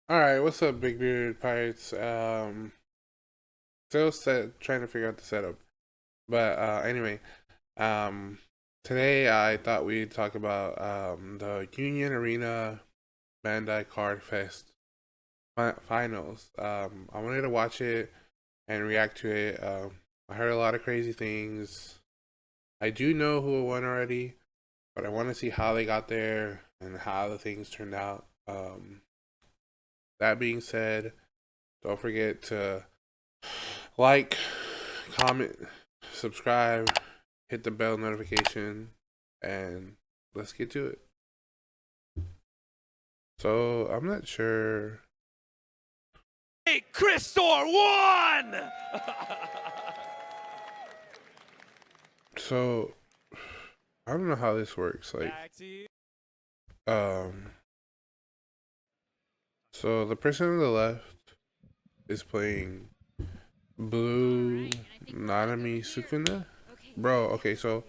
Alright, what's up, Big Bearded Pirates? Still trying to figure out the setup. But anyway, um today I thought we'd talk about the Union Arena Bandai Card Fest finals. I wanted to watch it and react to it. I heard a lot of crazy things. I do know who won already, but I want to see how they got there and how the things turned out. That being said, don't forget to like, comment, subscribe, hit the bell notification, and let's get to it. So I'm not sure. Hey, Crystor won! So I don't know how this works. Like, so the person on the left is playing Blue Nanami Sukuna. Bro, okay, so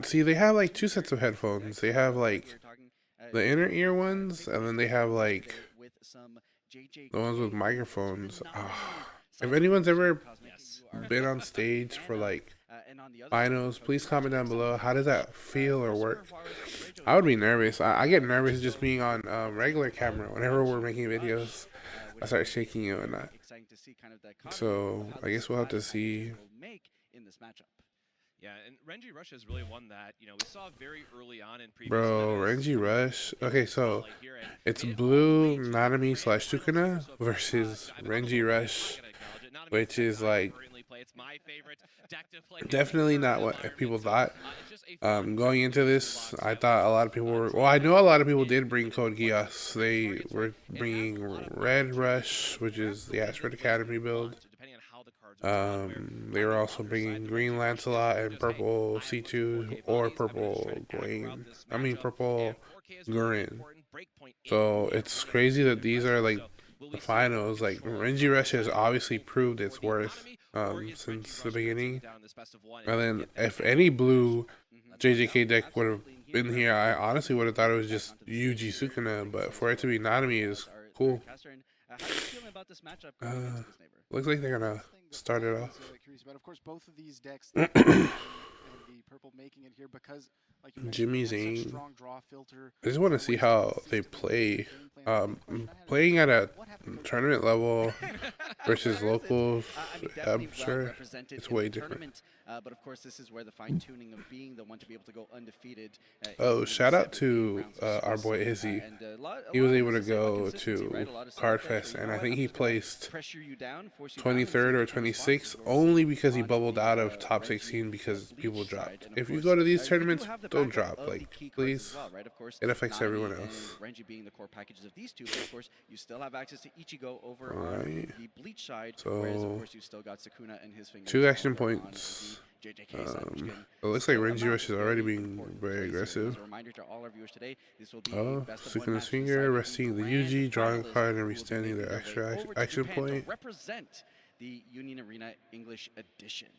see, they have like two sets of headphones. They have like the inner ear ones, and then they have like the ones with microphones. If anyone's ever been on stage for like finals, please comment down below. How does that feel or work? I would be nervous. I get nervous just being on regular camera whenever we're making videos. I start shaking and whatnot. So I guess we'll have to see. Yeah, and Renji Rush is really one that, we saw very early on in previous Bro, Renji Rush. Okay, so it's Blue Nanami slash Sukuna versus Renji Rush, which is like definitely not what people thought. Going into this, I thought a lot of people were. Well, I know a lot of people did bring Code Geass. They were bringing Red Rush, which is the Ashford Academy build. They were also bringing Green Lancelot and Purple C2 or Purple Gwaine. I mean Purple Gurren. So it's crazy that these are like the finals. Like Renji Rush has obviously proved its worth since the beginning. And then if any blue JJK deck would have been here, I honestly would have thought it was just Yuji Sukuna, but for it to be Nanami is cool. Looks like they're gonna start it off. Of course, both of these decks and the purple making it here because, like you mentioned, Jimmy Zane. strong draw filter. I just want to see how they play. Playing at a tournament level versus locals, I'm sure it's way different. But of course, this is where the fine tuning of being the one to be able to go undefeated. Oh, shout out to our boy Izzy. He was able to go to Cardfest, and I think he placed 23rd or 26th only because he bubbled out of top 16 because people dropped. If you go to these tournaments, don't drop. Like, please. It affects everyone else. Renji being the core packages of these two, but of course, you still have access to Ichigo over on the Bleach side, so, whereas of course you still got Sukuna and his fingers. 2 action points. It looks like Renji Rush is already being very aggressive. Oh, Sukuna's finger, resting the Yuji, drawing a card, and restanding their extra action point. The Union Arena English edition.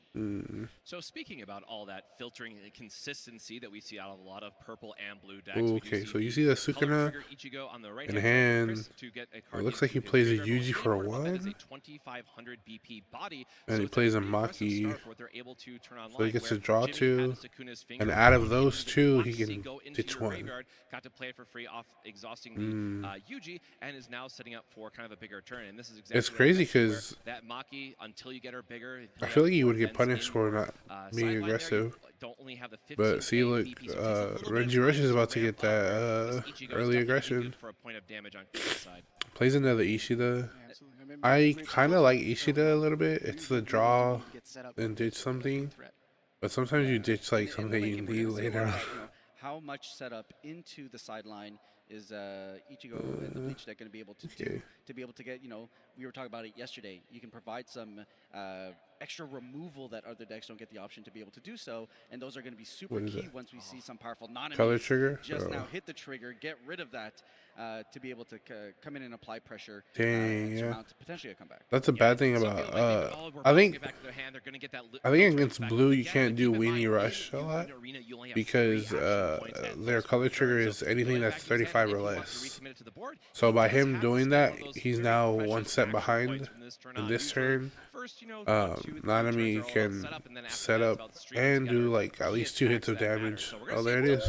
So speaking about all that filtering and consistency that we see out of a lot of purple and blue decks. Ooh, okay, so you see the Sukuna in hand. It looks like he plays a Yuji for a 1. And he plays a Maki. So he gets to draw 2. And out of those 2, he can ditch 1. Got to play it for free off exhausting the Yuji and is now setting up for kind of a bigger turn. And this is exactly it's crazy because that Maki, until you get her bigger, I feel like he would get punished for not being aggressive. But see, look, Renji Rush is about to get that early aggression. Plays another Ishida. I kind of like Ishida a little bit. It's the draw and ditch something. But sometimes you ditch like something you need later on. How much setup into the sideline is Ichigo and the Bleach deck going to be able to do to be able to get, we were talking about it yesterday. You can provide some extra removal that other decks don't get the option to be able to do so, and those are going to be super key once we see some powerful non-enemies color trigger just now hit the trigger, get rid of that to be able to come in and apply pressure. Dang, and yeah. surmount potentially a comeback. That's a bad thing about I think against blue you can't do Weenie Rush a lot because their color trigger is anything that's 35 or less. So by him doing that, he's now one step behind in this turn. Nanami can set up and do like at least 2 hits of damage. Oh, there it is.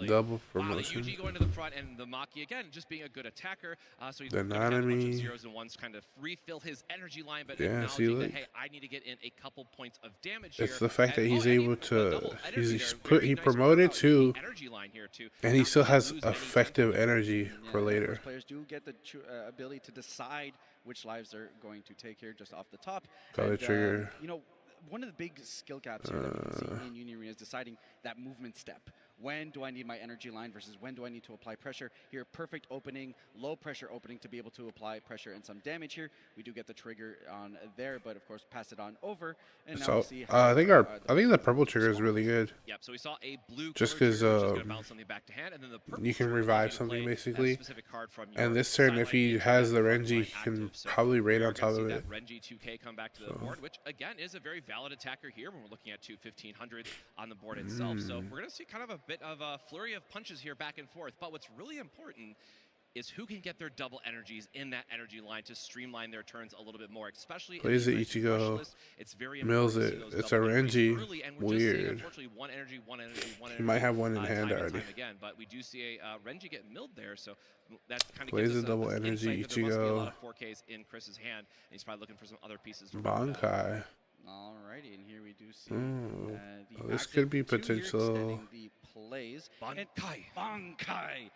Double promotion. The Yuji going to the front, and the Maki again just being a good attacker. So he's going to have a bunch of Nanami. zeros and ones, kind of refill his energy line, but Yeah, see, acknowledging look. that, hey, I need to get in a couple points of damage It's here. the fact that And, he's and able to he very nice promoted about too, the energy line here too. and he Not still really has lose any effective energy for Of course, later. players do get the ability to decide which lives they're going to take here just off the top. Color And, trigger. one of the big skill gaps here that we can see in Union Arena is deciding that movement step. When do I need my energy line versus when do I need to apply pressure? Here, perfect opening, low pressure opening to be able to apply pressure and some damage here. We do get the trigger on there, but of course pass it on over. And now So we'll see how I think the purple trigger is really good. Yep, so we saw a blue Just color 'cause, trigger, which is gonna bounce something back to hand, and then the purple you can trigger revive allows you to something play basically. a specific card from your And this turn, if sideline he into has that the front Renji, line he can active. So probably raid we on are gonna top of see it. that Renji 2K come back to the board, which again is a very valid attacker here when we're looking at 1500 on the board itself. So we're gonna see kind of a bit of a flurry of punches here back and forth. But what's really important is who can get their double energies in that energy line to streamline their turns a little bit more, especially Plays in it the Renji Ichigo, rush list. It's very mills important to see it. those It's a double energies Renji. early, and we're just seeing, Weird. unfortunately, one energy, one energy. He might have one in hand time and already. time again, but we do see a Renji get milled there, so that kind of Plays gives the us double this energy, insight that there must be a lot Ichigo. of 4Ks in Chris's hand, and he's probably looking for some other pieces to run with that. Bankai. Alrighty, and here we do see the This active could be 2 here potential. extending the plays. Bankai. Bankai.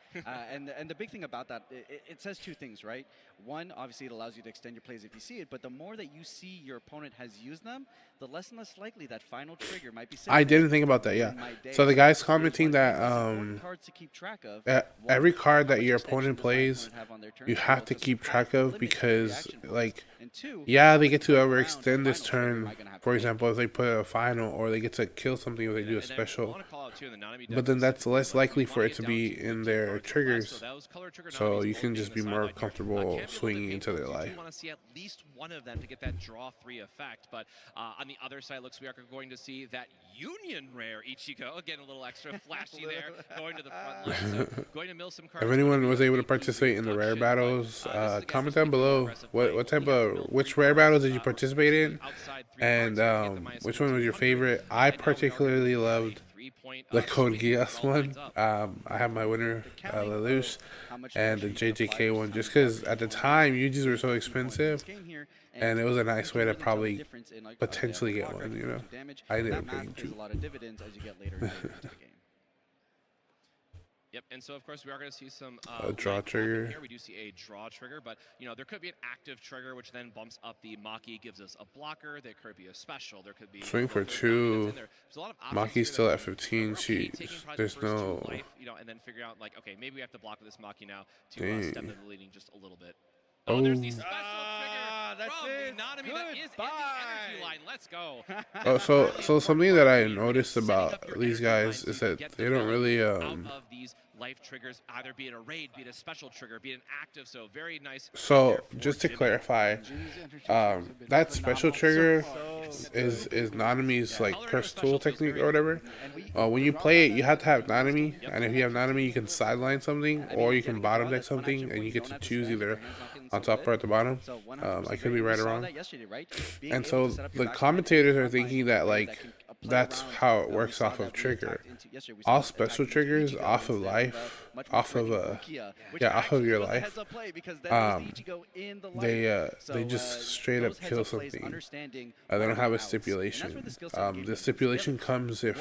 And the big thing about that, it says 2 things, right? One, obviously it allows you to extend your plays if you see it, but the more that you see your opponent has used them, the less and less likely that final trigger might be I sitting didn't think about that. Yeah. in my day. So the guy's So commenting it's one of that the most important cards to keep track of. every One, card how that much your extension opponent does my plays, opponent have on their turn you to be have able to keep surpass track the of limit because reaction points. like And 2, yeah, they how get much to round overextend this final trigger am turn. I gonna have to For make? example, if they put a final or they get to kill something or they do a And then I special. wanna call out, too, in the Nanami But deck then that's specifically, less like, likely we for wanna it get to down be to in 15 their cards or less, triggers. so those color trigger So Nanamis you both can being just the be more sideline here. comfortable Can't be able to swinging beat into those. their You life. do want to see at least one of them to get that draw 3 effect. But on the other side, looks we are going to see that Union Rare Ichigo. Again, a little extra flashy there, going to the front line. So going to mill some cards. If anyone was able to participate in the rare battles, comment down below which rare battles did you participate in, and which one was your favorite. I particularly loved the Code Geass one. I have my winner, Lelouch, and the JJK one, just because at the time UGs were so expensive, and it was a nice way to probably potentially get one. You know, I ended up getting 2. a lot of dividends as you get later and later into the game. Yep, and so of course we are going to see some draw light trigger. Here we do see a draw trigger, but there could be an active trigger which then bumps up the Maki, gives us a blocker. There could be a special. There could be Swing for there's 2. There's a lot of options Maki's here still that at 15. we're okay taking She's probably the there's first 2 no. life, and then figure out like, okay, maybe we have to block with this Maki now to step Dang. into the leading just a little bit. Oh, there's the special Ah, trigger that's from it. the Nanami that is in the energy line. Let's go. Oh, so something that I noticed about these guys is that they don't really out of these life triggers, either be it a raid, be it a special trigger, be it an active. So very nice. So just to clarify, that special trigger is Nanami's like cursed tool technique or whatever. When you play it, you have to have Nanami, and if you have Nanami, you can sideline something or you can bottom deck something, and you get to choose either on top or at the bottom. I could be right or wrong. And so the commentators are thinking that like that's how it works off of trigger. All special triggers off of life, off of off of your life. They just straight up kill something. They don't have a stipulation. The stipulation comes if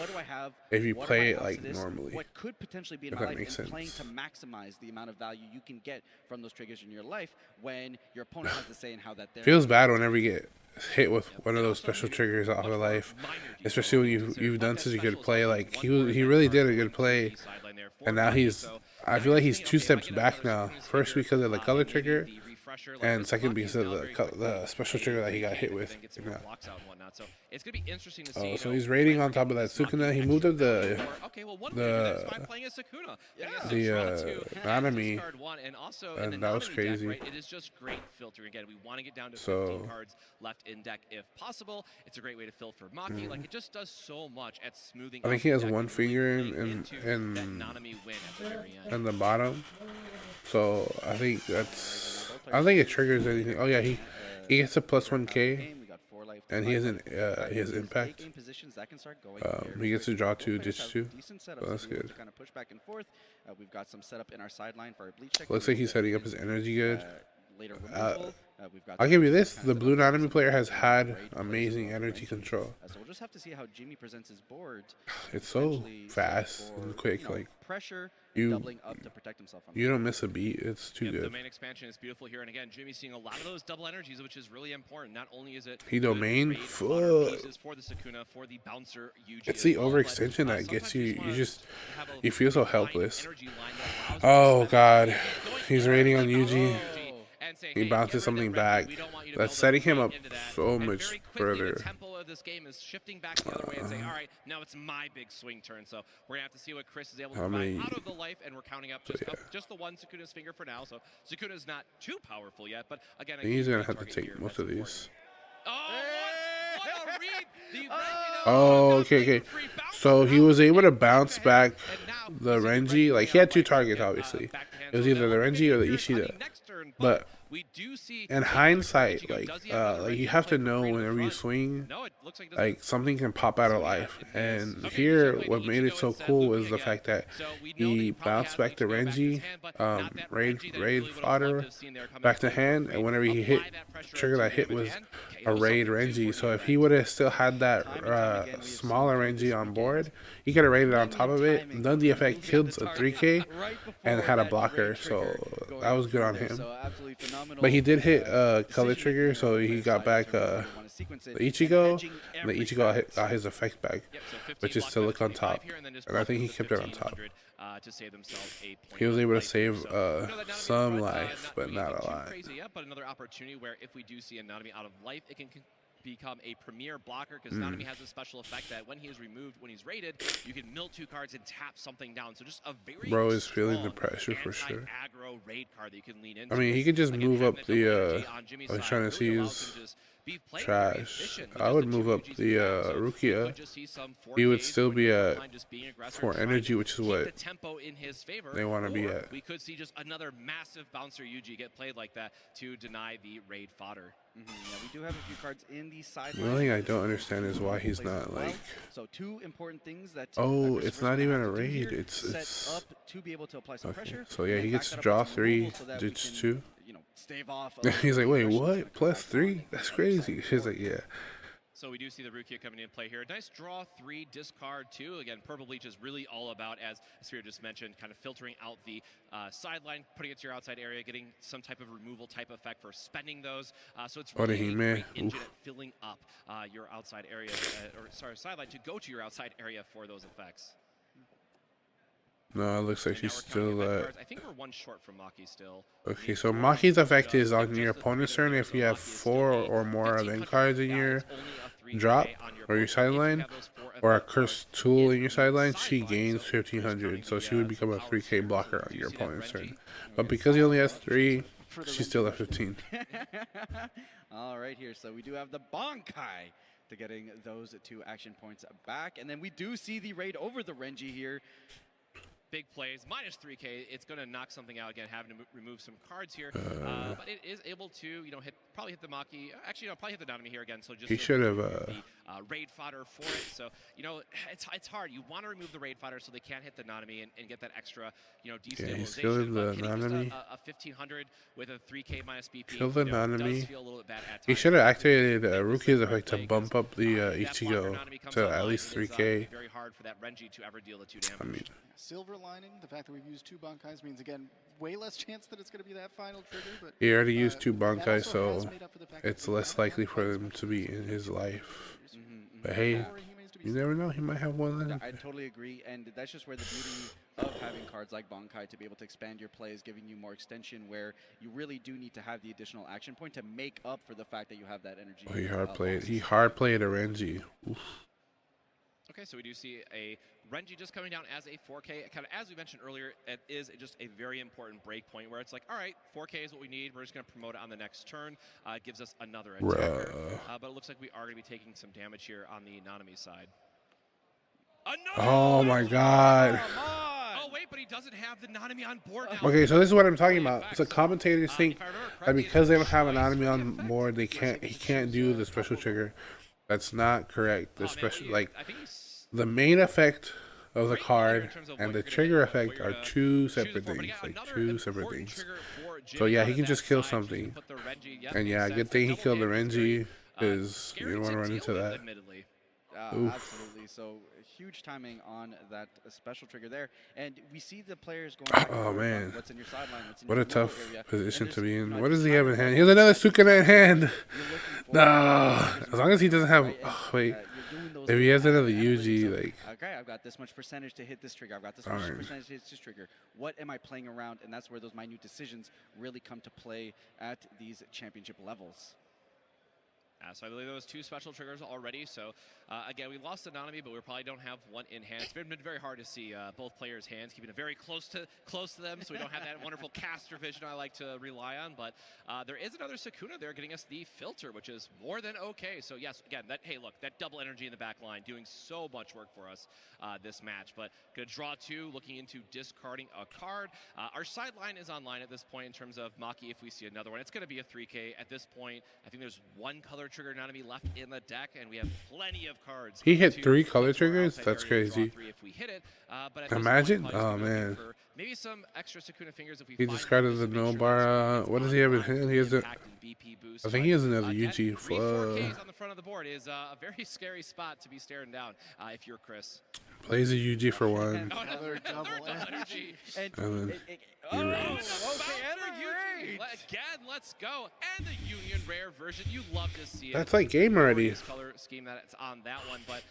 you play it like normally. What could potentially be in If my that life makes and playing sense. to maximize the amount of value you can get from those triggers in your life when your opponent has to say in how that they're Feels bad whenever you get hit with one of those special triggers off of life, especially when you've done such a good play. Like he really did a good play, and now he's I feel like he's 2 steps back now. First because of the color trigger, and second because of the special trigger that he got hit with. Yeah. So it's gonna be interesting to see. Oh, so he's raiding on top of that Sukuna. He moved up the okay, well, one player that's fine playing is Sukuna. Nanami, and also and in the that was Nanami crazy. deck, right, it is just great filtering. Again, we want to get down to 15 So cards left in deck if possible. It's a great way to fill for Maki. Like, it just does so much at smoothing. I think he has one finger in in Nanami win at the very end. in the bottom. So I think that's. I don't think it triggers anything. Oh yeah, he gets a +1K. And he has impact. He gets to draw 2, ditch 2. So that's good. Kind of push back and forth. We've got some setup in our sideline for our bleach check. Looks like he's setting up his energy good. Later removal. I'll give you this: the blue Nanami player has had amazing energy control. So we'll just have to see how Jimmy presents his board. It's so fast and quick. Like pressure, you doubling up to protect himself from. You don't miss a beat. It's too The good. main expansion is beautiful here, and again, Jimmy's seeing a lot of those double energies, which is really important. Not only is it He domain for the Sukuna, for the bouncer, it's the overextension that gets you. You feel so helpless. Oh god, he's raiding on Yuji. He bounces something back. That's setting him up so much further. The tempo of this game is shifting back the other way and saying, all right, now it's my big swing turn. So we're going to have to see what Chris is able to provide out of the life, and we're counting up just the one Sukuna's finger for now. So Sukuna's not too powerful yet, but again, he's going to have to take most of these. What a read! Oh, okay. So he was able to bounce back the Renji. Like, he had 2 targets, obviously. It was either the Renji or the Ishida. But in hindsight, like you have to know whenever you swing, like something can pop out of life. And here, what made it so cool was the fact that he bounced back the Renji, raid fodder back to hand, and whenever he hit, trigger that hit was a raid Renji. So if he would have still had that smaller Renji on board, he could have raided on top of it, done the effect, killed a 3K, and had a blocker. So that was good on him. But he did hit color trigger, so he got back the Ichigo, and the Ichigo got his effect back, which is to look on top. And I think he kept it on top. He was able to save some life, but not a lot. But another opportunity where if we do see a Nanami out of life, it can become a premier blocker, because Nanami has a special effect that when he is removed, when he's raided, you can mill 2 cards and tap something down. So just a very Bro is feeling the pressure for sure. Aggro raid card that you can lean into. I mean, he could just move up the I was trying to see his trash. I would move up the Rukia. He would still be at 4 energy, which is what they want to be at. We could see just another massive bouncer Yuji get played like that to deny the raid fodder. Yeah, we do have a few cards in the side. The only thing I don't understand is why he's not like. So 2 important things that. Oh, it's not even a raid. It's up to be able to apply some pressure. So yeah, he gets to draw 3, ditch 2. Stave off. He's like, wait, what? +3? That's crazy. He's like, yeah. So we do see the Rukia coming in play here. Nice draw 3, discard 2. Again, Purple Bleach is really all about, as Sphere just mentioned, kind of filtering out the sideline, putting it to your outside area, getting some type of removal type effect for spending those. So it's really a great engine at filling up your outside area, sideline to go to your outside area for those effects. No, it looks like she's still I think we're 1 short from Maki still. Okay, so Maki's effect is on your opponent's turn if you have 4 or more event cards in your drop or your sideline, or a cursed tool in your sideline. She gains 1500, so she would become a 3K blocker on your opponent's turn. But because he only has 3, she's still at 15. All right, here. So we do have the Bankai to getting those 2 action points back, and then we do see the raid over the Renji here. Big plays, minus 3K. It's going to knock something out again, having to remove some cards here. But it is able to, probably hit the Maki. Actually, probably hit the Nanami here again. So just he should have the raid fodder for it. So it's hard. You want to remove the raid fodder so they can't hit the Nanami and get that extra, destabilization. Yeah, he's still in the Nanami. A 1500 with a 3K minus BP. Kill the Nanami. He He should have activated Rukia's effect to bump up the Ichigo to at least 3K. Very hard for that Renji to ever deal the 2 damage. I mean, silver lining, the fact that we've used 2 Bankais means, again, way less chance that it's going to be that final trigger. But he already used 2 Bankai, so it's less likely for them to be in his life. But hey, you never know, he might have one. I totally agree, and that's just where the beauty of having having cards like Bankai to be able to expand your plays, giving you more extension where you really do need to have the additional action point to make up for the fact that you have that energy. Oh, he hard played. loss. He hard played a Renji. Oof. Okay, so we do see a Renji just coming down as a 4K. Kind of as we mentioned earlier, it is just a very important break point where it's like, all right, 4K is what we need. We're just going to promote it on the next turn. It gives us another attacker. But it looks like we are going to be taking some damage here on the Nanami side. Oh my god. Oh wait, but he doesn't have the Nanami on board now. Okay, so this is what I'm talking about. So commentators think that because they don't have an Nanami on board, he can't do the special trigger. That's not correct. The special, like, the main effect of the card and the trigger effect are two separate things. Like, two separate things. So yeah, he can just kill something. And yeah, good thing he killed the Renji, because you don't want to run into that. Absolutely. So huge timing on that special trigger there, and we see the players going back Oh man, what's in your sideline, what's in what your a tough area. position to be in. What does he have in hand? He has another Sukuna in hand. No, as long as he doesn't have. Oh, wait, if he has another Yuji, like. Okay, I've got this much percentage to hit this trigger. I've got this much percentage to hit this trigger. What am I playing around? And that's where those minute decisions really come to play at these championship levels. So I believe there was 2 special triggers already. So again, we lost the Nanami, but we probably don't have one in hand. It's been very hard to see both players' hands, keeping it very close to them, so we don't have that wonderful caster vision I like to rely on. But there is another Sukuna there getting us the filter, which is more than okay. So yes, again, hey, look, that double energy in the back line doing so much work for us this match. But gonna draw 2, looking into discarding a card. Our sideline is online at this point in terms of Maki. If we see another one, it's gonna be a 3K at this point. I think there's 1 color trigger Nanami left in the deck, and we have plenty of cards. He hit 3 color triggers? That's crazy. If we hit it, but imagine? Oh man. Maybe some extra Sukuna fingers if we he discarded the Nobar. What does he have in hand? He has a. I think he has another Yuji. 4Ks on the front of the board is a very scary spot to be staring down if you're Chris. Plays a Yuji for 1. Another double energy. And then Again, let's go. And the Union Rare version, you love to see it. That's like game already. Color scheme that's on that one. But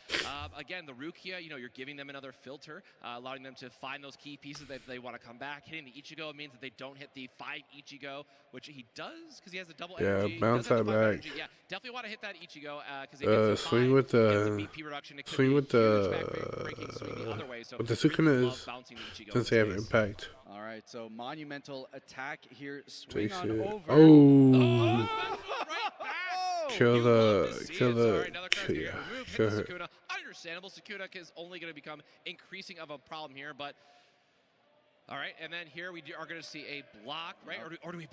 again, the Rukia, you're giving them another filter, allowing them to find those key pieces that they want to come back. Hitting the Ichigo means that they don't hit the 5 Ichigo, which he does because he has a double energy. Yeah, bounce that back. Energy. Yeah, definitely want to hit that Ichigo because swing with the swing with the Sukuna is since they have impact. All right, so monumental attack here. Swing on over. Oh. Kill the Sukuna. Understandable. Sukuna is only going to become increasing of a problem here, but all right. And then here we are going to see a block, right? Or do we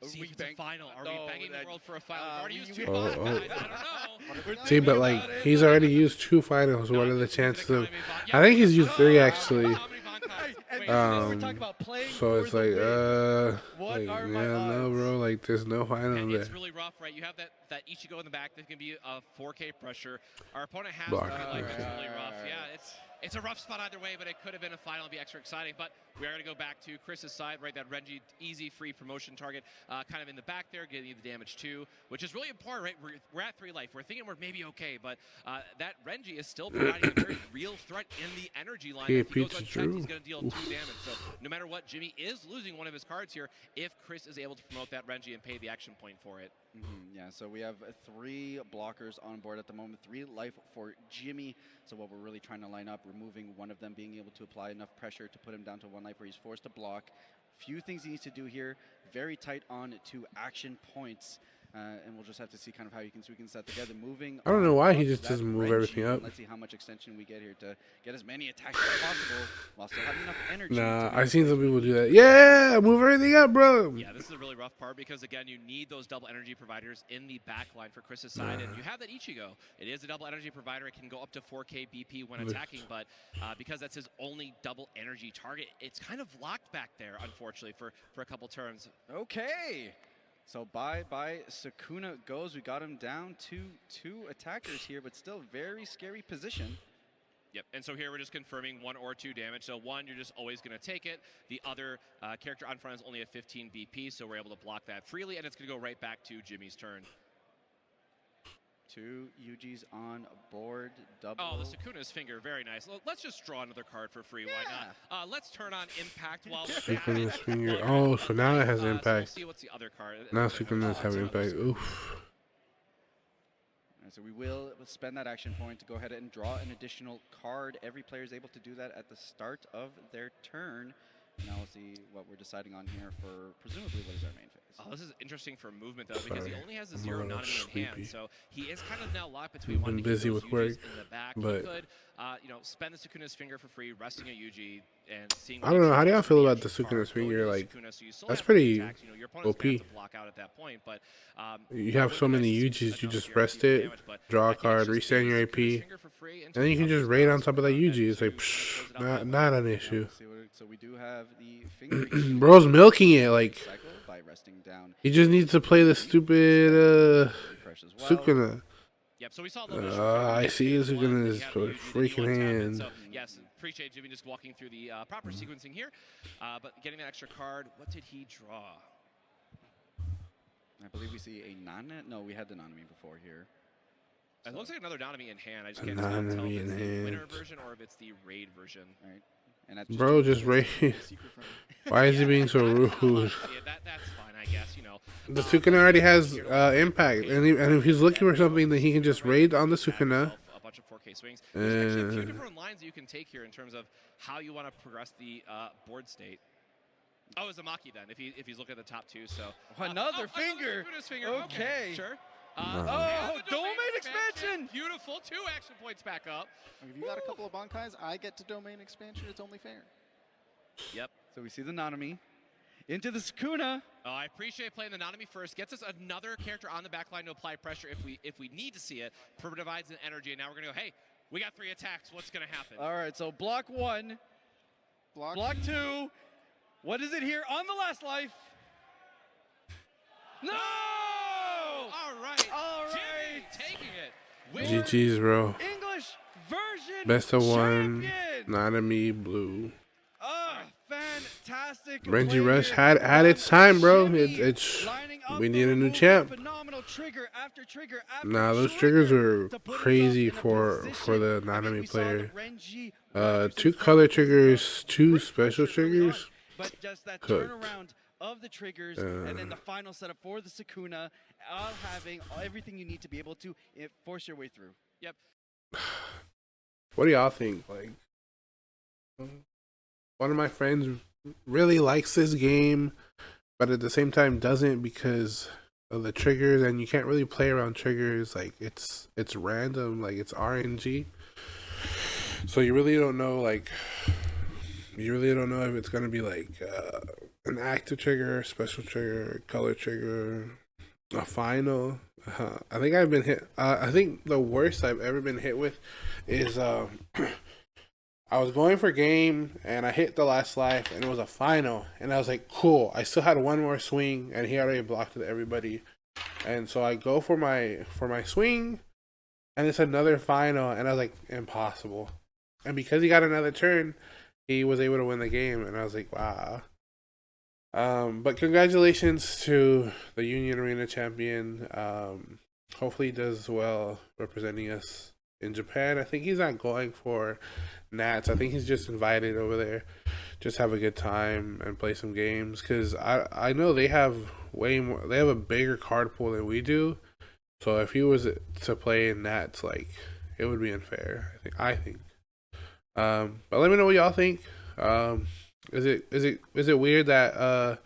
see if it's a final? Are we begging the world for a final? We've already used 2 finals. I don't know. See, but like he's already used 2 finals. What are the chances of? I think he's used 3 actually. So it's like, no, bro, like there's no final there. It's really rough, right? You have that Ichigo in the back that can be a 4K pressure. Our opponent has it's really rough. Yeah, it's a rough spot either way, but it could have been a final and be extra exciting. But we are going to go back to Chris's side, right? That Renji easy free promotion target, kind of in the back there, getting you the damage too, which is really important, right? We're at 3 life. We're thinking we're maybe okay, but that Renji is still providing a very real threat in the energy line. If he goes unchecked, he's going to deal 2 damage. So no matter what, Jimmy is losing one of his cards here if Chris is able to promote that Renji and pay the action point for it. Yeah, so we have 3 blockers on board at the moment, 3 life for Jimmy. So what we're really trying to line up, removing one of them, being able to apply enough pressure to put him down to 1 life where he's forced to block. Few things he needs to do here, very tight on 2 action points. And we'll just have to see kind of how we can set together. Moving. I don't know why he just doesn't move everything up. Let's see how much extension we get here to get as many attacks as possible while still having enough energy. Nah, I've seen some people do that. Yeah, move everything up, bro. Yeah, this is a really rough part because, again, you need those double energy providers in the back line for Chris's side. And you have that Ichigo. It is a double energy provider. It can go up to 4K BP when attacking. But because that's his only double energy target, it's kind of locked back there, unfortunately, for a couple turns. Okay. So bye Sukuna goes. We got him down to 2 attackers here, but still very scary position. Yep, and so here we're just confirming 1 or 2 damage. So 1, you're just always going to take it. The other character on front is only a 15 BP, so we're able to block that freely, and it's going to go right back to Jimmy's turn. 2 UGs on board. Double. Oh, the Sukuna's finger, very nice. Let's just draw another card for free. Why not? Let's turn on Impact while we're at Sukuna's it. finger. Oh, so now it has So we'll impact. see what's the other card. Now Sukuna's have impact. Oof. So we will spend that action point to go ahead and draw an additional card. Every player is able to do that at the start of their turn. Now we'll see what we're deciding on here for presumably what is our main phase. Oh, this is interesting for movement though, because he Sorry. only has the I'm a zero little Nanami in sleepy. hand, so he is kind of now locked between I've one been to keep busy those with Yujis work, in the back. but He could, you know, spend the Sukuna's finger for free, resting a Yuji, and seeing. I don't know. How do y'all feel about the Sukuna's finger? Like, that's pretty OP. You have so many Yujis, you just rest it, draw a card, restand your AP, and then you can just raid on top of that Yuji. It's like, psh, not an issue. So we do have the finger Bro's milking it. Like, cycle by resting down. he just needs to play the stupid Refresh as well. Sukuna. Yep, so we saw I see Sukuna's freaking hand. So, yes, appreciate Jimmy just walking through the proper sequencing here. But getting that extra card, what did he draw? I believe we see a Nana. No, we had the Nanami before here. It looks like another Nanami in hand. I just A can't tell if Nanami it's in the winner hand. version or if it's the raid version. Right. And that's Bro, just raid. Secret from Why is he being so rude? Yeah, that's fine, I guess, you know. The Sukuna already has impact, and if he's looking for something, then he can just raid on the Sukuna. A bunch of 4K swings. There's actually a few different lines that you can take here in terms of how you want to progress the board state. Oh, it's a Maki then, if he's looking at the top two. So another finger. Sukuna's finger. Okay. Sure. No. Oh, and the domain expansion. Beautiful. 2 action points back up. If you got a couple of Bankais, I get to domain expansion. It's only fair. Yep. So we see the Nanami into the Sukuna. Oh, I appreciate playing the Nanami first. Gets us another character on the back line to apply pressure if we need to see it. Provides an energy, and now we're gonna go. Hey, we got 3 attacks. What's gonna happen? All right. So block 1, block 2. What is it here on the last life? No! All right. All right. Jimmy taking it. GG's, bro. English version. Best of one. champion. Nanami blue. Oh, fantastic. Renji play Rush here had its time, bro. Jimmy It's lining up we the need a new removal, champ. Phenomenal trigger after trigger after Nah, those triggers were to put crazy himself in a for the position. I mean, Nanami we saw the player. Renji 2 color triggers, 2 special pressure early on, triggers. but just that Cooked. turnaround of the triggers and then the final setup for the Sukuna, all having everything you need to be able to force your way through. Yep. What do y'all think? Like, one of my friends really likes this game, but at the same time doesn't because of the triggers, and you can't really play around triggers. Like, it's random, like it's RNG. So you really don't know, like, if it's gonna be like an active trigger, special trigger, color trigger, a final. I think I've been hit. I think the worst I've ever been hit with is I was going for game and I hit the last life and it was a final and I was like, cool. I still had one more swing and he already blocked everybody, and so I go for my swing and it's another final and I was like, impossible. And because he got another turn, he was able to win the game, and I was like, wow. But congratulations to the Union Arena champion. Hopefully he does well representing us in Japan. I think he's not going for Nats. I think he's just invited over there, just have a good time and play some games. Because I know they have way more. They have a bigger card pool than we do. So if he was to play in Nats, like, it would be unfair. I think. But let me know what y'all think. Is it weird that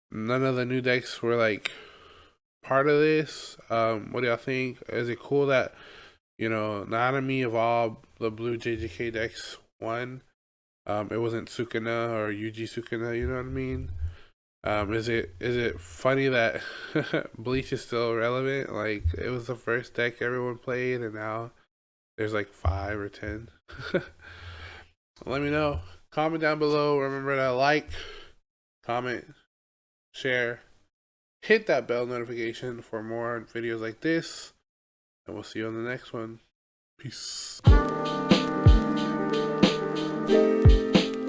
none of the new decks were like part of this? What do y'all think? Is it cool that, you know, Nanami of all the blue JJK decks won? It wasn't Sukuna or Yuji Sukuna, you know what I mean? Is it funny that Bleach is still relevant? Like, it was the first deck everyone played, and now there's like 5 or 10. Let me know. Comment down below. Remember to like, comment, share, hit that bell notification for more videos like this, and we'll see you on the next one. Peace.